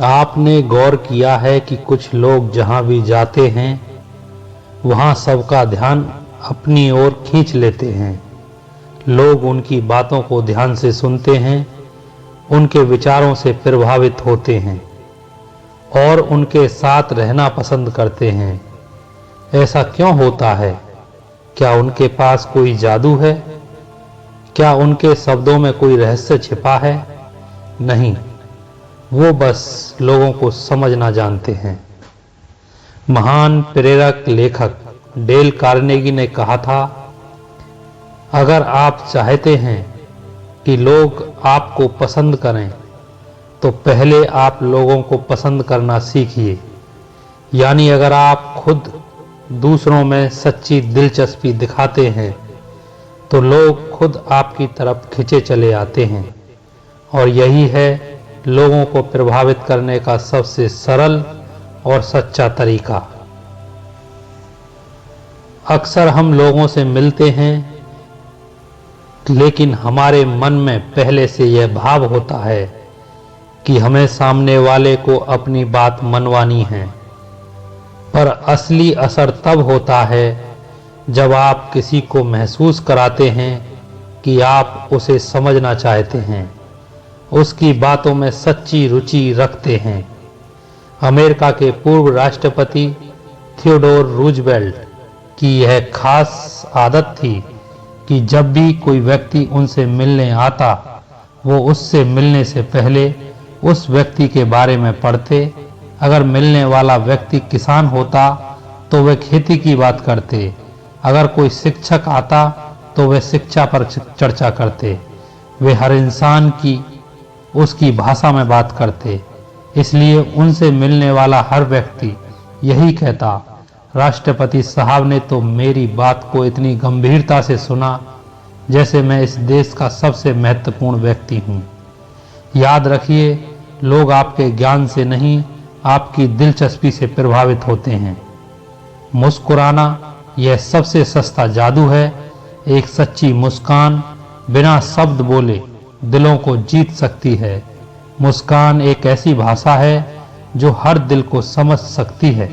आपने गौर किया है कि कुछ लोग जहां भी जाते हैं वहां सबका ध्यान अपनी ओर खींच लेते हैं। लोग उनकी बातों को ध्यान से सुनते हैं, उनके विचारों से प्रभावित होते हैं और उनके साथ रहना पसंद करते हैं। ऐसा क्यों होता है? क्या उनके पास कोई जादू है? क्या उनके शब्दों में कोई रहस्य छिपा है? नहीं, वो बस लोगों को समझना जानते हैं। महान प्रेरक लेखक डेल कार्नेगी ने कहा था, अगर आप चाहते हैं कि लोग आपको पसंद करें तो पहले आप लोगों को पसंद करना सीखिए। यानी अगर आप खुद दूसरों में सच्ची दिलचस्पी दिखाते हैं तो लोग खुद आपकी तरफ खिंचे चले आते हैं। और यही है लोगों को प्रभावित करने का सबसे सरल और सच्चा तरीका। अक्सर हम लोगों से मिलते हैं, लेकिन हमारे मन में पहले से यह भाव होता है कि हमें सामने वाले को अपनी बात मनवानी है। पर असली असर तब होता है जब आप किसी को महसूस कराते हैं कि आप उसे समझना चाहते हैं, उसकी बातों में सच्ची रुचि रखते हैं। अमेरिका के पूर्व राष्ट्रपति थियोडोर रूजवेल्ट की यह खास आदत थी कि जब भी कोई व्यक्ति उनसे मिलने आता, वो उससे मिलने से पहले उस व्यक्ति के बारे में पढ़ते। अगर मिलने वाला व्यक्ति किसान होता तो वे खेती की बात करते, अगर कोई शिक्षक आता तो वे शिक्षा पर चर्चा करते। वे हर इंसान की उसकी भाषा में बात करते। इसलिए उनसे मिलने वाला हर व्यक्ति यही कहता, राष्ट्रपति साहब ने तो मेरी बात को इतनी गंभीरता से सुना जैसे मैं इस देश का सबसे महत्वपूर्ण व्यक्ति हूँ। याद रखिए, लोग आपके ज्ञान से नहीं, आपकी दिलचस्पी से प्रभावित होते हैं। मुस्कुराना यह सबसे सस्ता जादू है। एक सच्ची मुस्कान बिना शब्द बोले दिलों को जीत सकती है। मुस्कान एक ऐसी भाषा है जो हर दिल को समझ सकती है।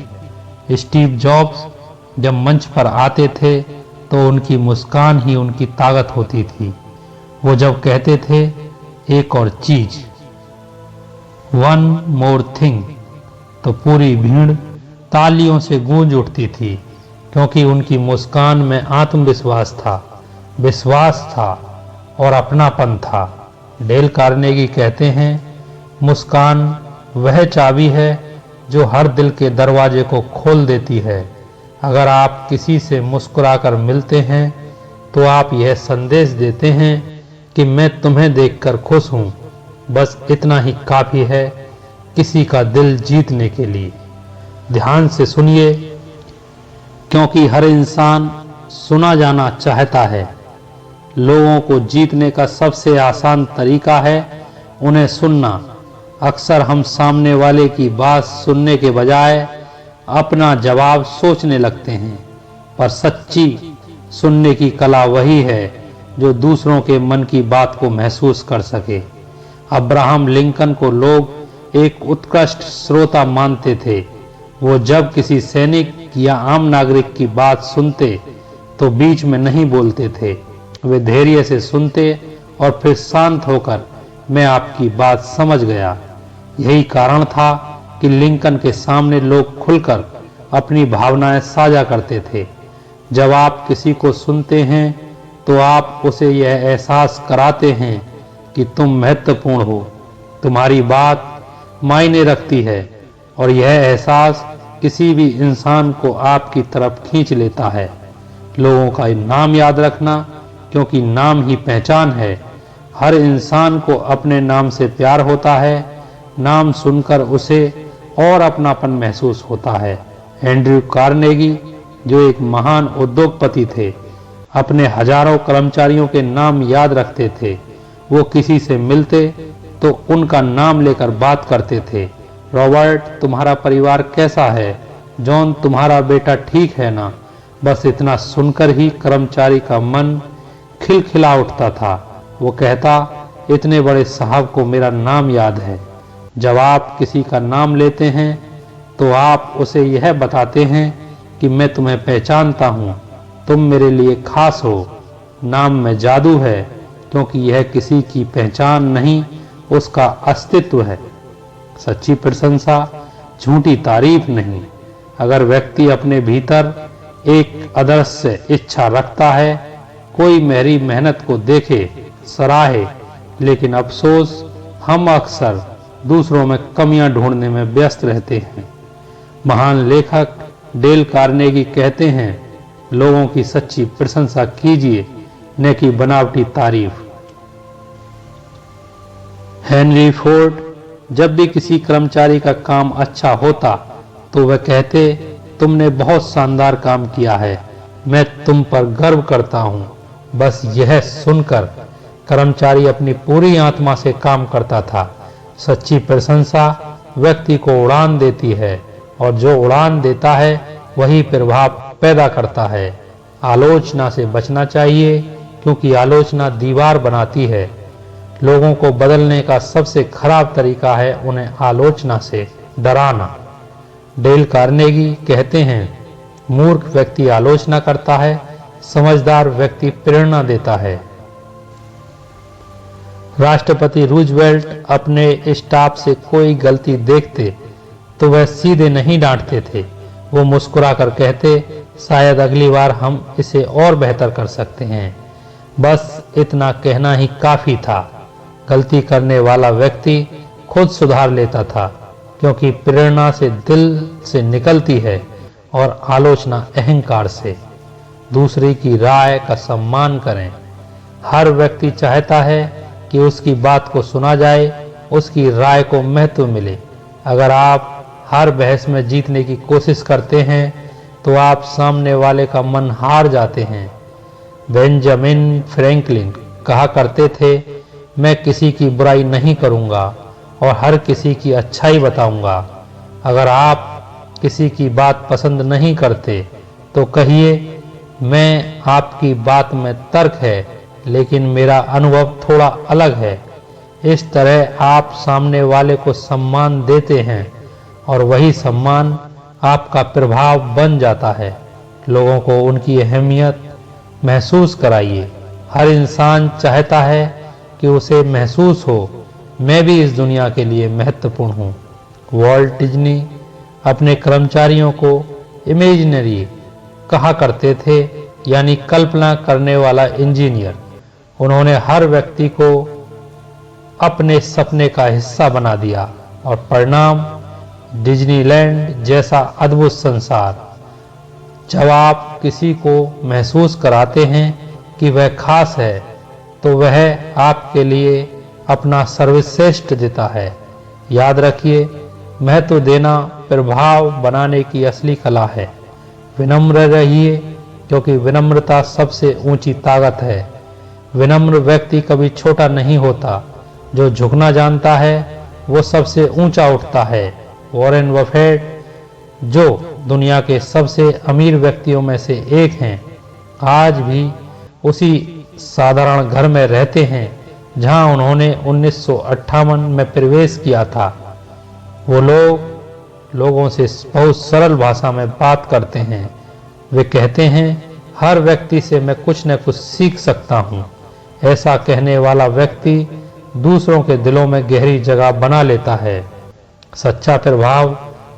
स्टीव जॉब्स जब मंच पर आते थे तो उनकी मुस्कान ही उनकी ताकत होती थी। वो जब कहते थे, एक और चीज, वन मोर थिंग, तो पूरी भीड़ तालियों से गूंज उठती थी, क्योंकि उनकी मुस्कान में आत्मविश्वास था, विश्वास था और अपनापन था। डेल कार्नेगी कहते हैं, मुस्कान वह चाबी है जो हर दिल के दरवाजे को खोल देती है। अगर आप किसी से मुस्कुराकर मिलते हैं तो आप यह संदेश देते हैं कि मैं तुम्हें देखकर खुश हूं। बस इतना ही काफी है किसी का दिल जीतने के लिए। ध्यान से सुनिए, क्योंकि हर इंसान सुना जाना चाहता है। लोगों को जीतने का सबसे आसान तरीका है उन्हें सुनना। अक्सर हम सामने वाले की बात सुनने के बजाय अपना जवाब सोचने लगते हैं, पर सच्ची सुनने की कला वही है जो दूसरों के मन की बात को महसूस कर सके। अब्राहम लिंकन को लोग एक उत्कृष्ट श्रोता मानते थे। वो जब किसी सैनिक या आम नागरिक की बात सुनते तो बीच में नहीं बोलते थे। वे धैर्य से सुनते और फिर शांत होकर, मैं आपकी बात समझ गया। यही कारण था कि लिंकन के सामने लोग खुलकर अपनी भावनाएं साझा करते थे। जब आप किसी को सुनते हैं तो आप उसे यह एहसास कराते हैं कि तुम महत्वपूर्ण हो, तुम्हारी बात मायने रखती है, और यह एहसास किसी भी इंसान को आपकी तरफ खींच लेता है। लोगों का नाम याद रखना, क्योंकि नाम ही पहचान है। हर इंसान को अपने नाम से प्यार होता है। नाम सुनकर उसे और अपनापन महसूस होता है। एंड्रयू कार्नेगी, जो एक महान उद्योगपति थे, अपने हजारों कर्मचारियों के नाम याद रखते थे। वो किसी से मिलते तो उनका नाम लेकर बात करते थे। रॉबर्ट, तुम्हारा परिवार कैसा है? जॉन, तुम्हारा बेटा ठीक है ना? बस इतना सुनकर ही कर्मचारी का मन खिलखिला उठता था। वो कहता, इतने बड़े साहब को मेरा नाम याद है। जब आप किसी का नाम लेते हैं तो आप उसे यह बताते हैं कि मैं तुम्हें पहचानता हूँ, तुम मेरे लिए खास हो। नाम में जादू है, क्योंकि यह किसी की पहचान नहीं, उसका अस्तित्व है। सच्ची प्रशंसा झूठी तारीफ नहीं। अगर व्यक्ति अपने भीतर एक अदृश्य इच्छा रखता है, कोई मेरी मेहनत को देखे, सराहे, लेकिन अफसोस हम अक्सर दूसरों में कमियां ढूंढने में व्यस्त रहते हैं। महान लेखक डेल कार्नेगी कहते हैं, लोगों की सच्ची प्रशंसा कीजिए, न कि बनावटी तारीफ। हेनरी फोर्ड जब भी किसी कर्मचारी का काम अच्छा होता तो वह कहते, तुमने बहुत शानदार काम किया है, मैं तुम पर गर्व करता हूं। बस यह सुनकर कर्मचारी अपनी पूरी आत्मा से काम करता था। सच्ची प्रशंसा व्यक्ति को उड़ान देती है, और जो उड़ान देता है वही प्रभाव पैदा करता है। आलोचना से बचना चाहिए, क्योंकि आलोचना दीवार बनाती है। लोगों को बदलने का सबसे खराब तरीका है उन्हें आलोचना से डराना। डेल कार्नेगी कहते हैं, मूर्ख व्यक्ति आलोचना करता है, समझदार व्यक्ति प्रेरणा देता है। राष्ट्रपति रूजवेल्ट अपने स्टाफ से कोई गलती देखते तो वह सीधे नहीं डांटते थे। वो मुस्कुराकर कहते, शायद अगली बार हम इसे और बेहतर कर सकते हैं। बस इतना कहना ही काफी था। गलती करने वाला व्यक्ति खुद सुधार लेता था, क्योंकि प्रेरणा से दिल से निकलती है और आलोचना अहंकार से। दूसरे की राय का सम्मान करें। हर व्यक्ति चाहता है कि उसकी बात को सुना जाए, उसकी राय को महत्व मिले। अगर आप हर बहस में जीतने की कोशिश करते हैं तो आप सामने वाले का मन हार जाते हैं। बेंजामिन फ्रैंकलिन कहा करते थे, मैं किसी की बुराई नहीं करूंगा और हर किसी की अच्छाई बताऊंगा। अगर आप किसी की बात पसंद नहीं करते तो कहिए, मैं आपकी बात में तर्क है, लेकिन मेरा अनुभव थोड़ा अलग है। इस तरह आप सामने वाले को सम्मान देते हैं और वही सम्मान आपका प्रभाव बन जाता है। लोगों को उनकी अहमियत महसूस कराइए। हर इंसान चाहता है कि उसे महसूस हो, मैं भी इस दुनिया के लिए महत्वपूर्ण हूँ। वॉल्ट डिज्नी अपने कर्मचारियों को इमेजिनरी कहा करते थे, यानी कल्पना करने वाला इंजीनियर। उन्होंने हर व्यक्ति को अपने सपने का हिस्सा बना दिया और परिणाम डिज्नीलैंड जैसा अद्भुत संसार। जब आप किसी को महसूस कराते हैं कि वह खास है, तो वह आपके लिए अपना सर्वश्रेष्ठ देता है। याद रखिए, महत्व देना प्रभाव बनाने की असली कला है। विनम्र रहिए, क्योंकि विनम्रता सबसे ऊंची ताकत है। विनम्र व्यक्ति कभी छोटा नहीं होता। जो झुकना जानता है वो सबसे ऊंचा उठता है। वॉरेन बफेट, जो दुनिया के सबसे अमीर व्यक्तियों में से एक हैं, आज भी उसी साधारण घर में रहते हैं जहां उन्होंने 1958 में प्रवेश किया था। वो लोगों से बहुत सरल भाषा में बात करते हैं। वे कहते हैं, हर व्यक्ति से मैं कुछ न कुछ सीख सकता हूँ। ऐसा कहने वाला व्यक्ति दूसरों के दिलों में गहरी जगह बना लेता है। सच्चा प्रभाव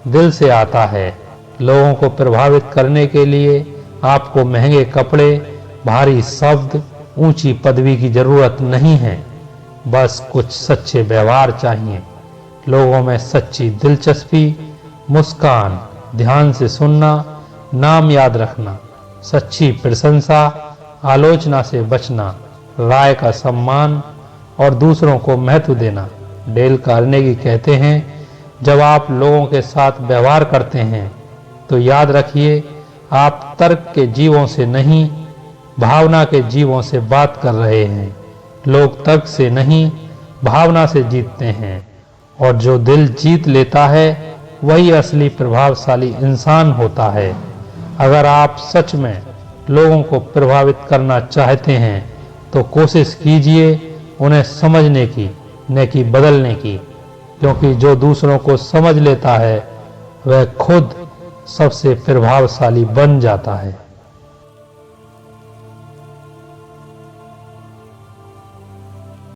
दिल से आता है। लोगों को प्रभावित करने के लिए आपको महंगे कपड़े, भारी शब्द, ऊंची पदवी की जरूरत नहीं है। बस कुछ सच्चे व्यवहार चाहिए। लोगों में सच्ची दिलचस्पी, मुस्कान, ध्यान से सुनना, नाम याद रखना, सच्ची प्रशंसा, आलोचना से बचना, राय का सम्मान और दूसरों को महत्व देना। डेल कार्नेगी कहते हैं, जब आप लोगों के साथ व्यवहार करते हैं तो याद रखिए, आप तर्क के जीवों से नहीं, भावना के जीवों से बात कर रहे हैं। लोग तर्क से नहीं, भावना से जीतते हैं, और जो दिल जीत लेता है वही असली प्रभावशाली इंसान होता है। अगर आप सच में लोगों को प्रभावित करना चाहते हैं तो कोशिश कीजिए उन्हें समझने की, न कि बदलने की। क्योंकि जो दूसरों को समझ लेता है वह खुद सबसे प्रभावशाली बन जाता है।